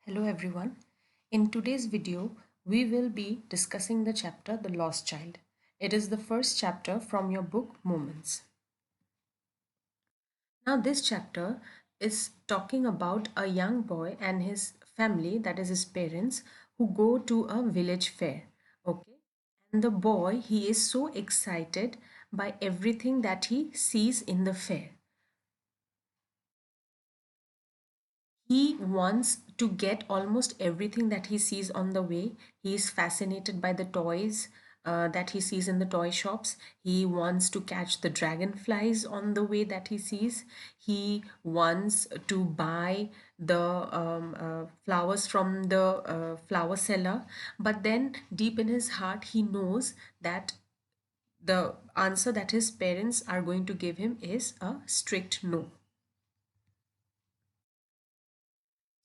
Hello everyone. In today's video, we will be discussing the chapter The Lost Child. It is the first chapter from your book Moments. Now, this chapter is talking about a young boy and his family, that is his parents, who go to a village fair. Okay. And the boy, he is so excited by everything that he sees in the fair. He wants to get almost everything that he sees on the way. He is fascinated by the toys that he sees in the toy shops. He wants to catch the dragonflies on the way that he sees. He wants to buy the flowers from the flower seller. But then, deep in his heart, he knows that the answer that his parents are going to give him is a strict no.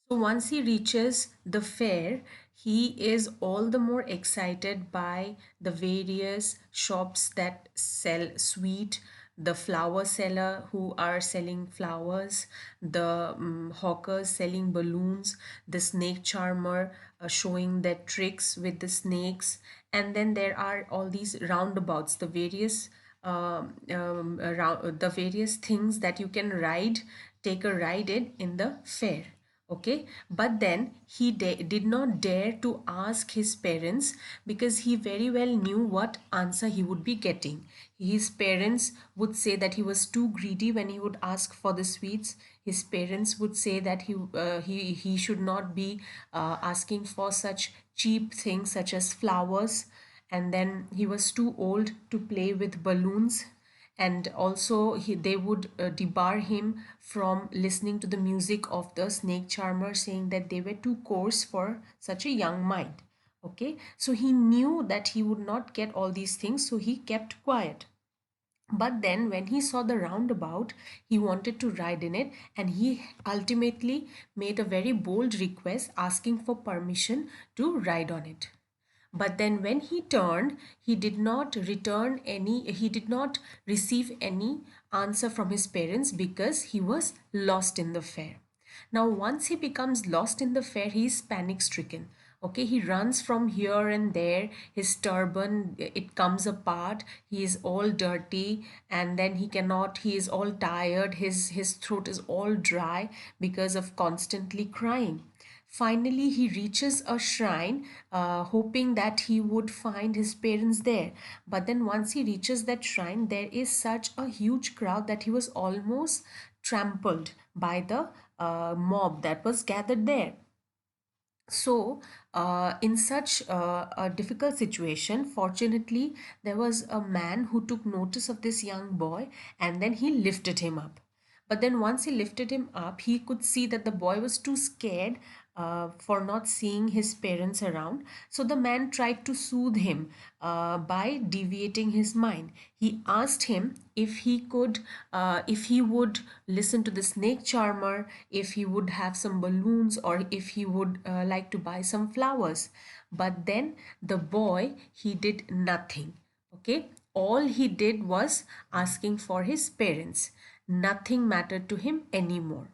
So once he reaches the fair, he is all the more excited by the various shops that sell sweet, the flower seller who are selling flowers, the hawkers selling balloons, the snake charmer showing their tricks with the snakes, and then there are all these roundabouts, the various around the various things that you can ride, take a ride in the fair. Okay, but then he did not dare to ask his parents because he very well knew what answer he would be getting. His parents would say that he was too greedy when he would ask for the sweets. His parents would say that he should not be asking for such cheap things such as flowers, and then he was too old to play with balloons, and also they would debar him from listening to the music of the snake charmer, saying that they were too coarse for such a young mind. Okay, so he knew that he would not get all these things, so he kept quiet. But then when he saw the roundabout, he wanted to ride in it, and he ultimately made a very bold request asking for permission to ride on it. But then when he turned, he did not receive any answer from his parents because he was lost in the fair. Now, once he becomes lost in the fair, he is panic stricken. Okay, he runs from here and there. His turban, it comes apart. He is all dirty, and then he is all tired. His throat is all dry because of constantly crying. Finally, he reaches a shrine, hoping that he would find his parents there. But then, once he reaches that shrine, there is such a huge crowd that he was almost trampled by the mob that was gathered there. So, in such a difficult situation, fortunately, there was a man who took notice of this young boy, and then he lifted him up. But then, once he lifted him up, he could see that the boy was too scared for not seeing his parents around. So, the man tried to soothe him by deviating his mind. He asked him if he would listen to the snake charmer, if he would have some balloons, or if he would like to buy some flowers. But then the boy, he did nothing. Okay, all he did was asking for his parents. Nothing mattered to him anymore.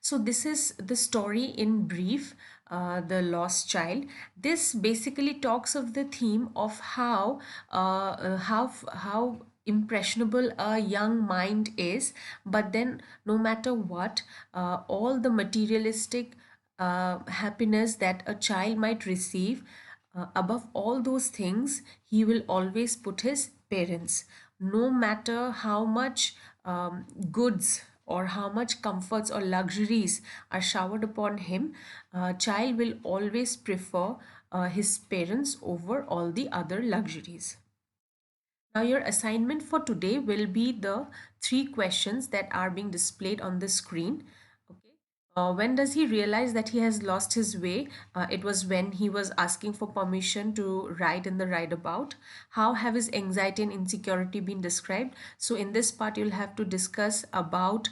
So this is the story in brief, The Lost Child. This basically talks of the theme of how impressionable a young mind is, but then no matter what, all the materialistic happiness that a child might receive, above all those things, he will always put his parents. No matter how much goods or how much comforts or luxuries are showered upon him, a child will always prefer his parents over all the other luxuries. Now, your assignment for today will be the three questions that are being displayed on the screen. Okay. When does he realize that he has lost his way? It was when he was asking for permission to ride in the rideabout. How have his anxiety and insecurity been described? So, in this part, you'll have to discuss about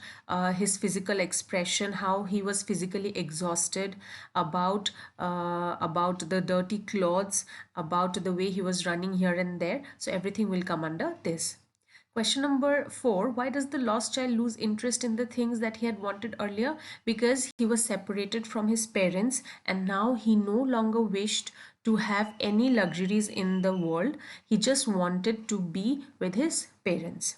his physical expression, how he was physically exhausted, about the dirty clothes, about the way he was running here and there. So everything will come under this. Question number 4. Why does the lost child lose interest in the things that he had wanted earlier? Because he was separated from his parents and now he no longer wished to have any luxuries in the world. He just wanted to be with his parents.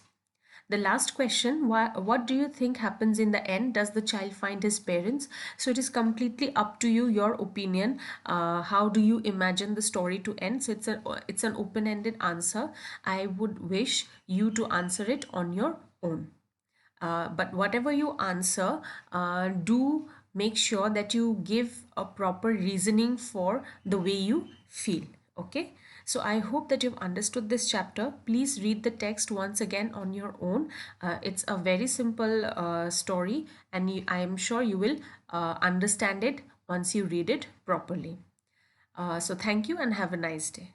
The last question, what do you think happens in the end? Does the child find his parents? So it is completely up to you, your opinion. How do you imagine the story to end? So it's an open-ended answer. I would wish you to answer it on your own. But whatever you answer, do make sure that you give a proper reasoning for the way you feel. Okay, so I hope that you've understood this chapter. Please read the text once again on your own. It's a very simple story, and I am sure you will understand it once you read it properly. So thank you and have a nice day.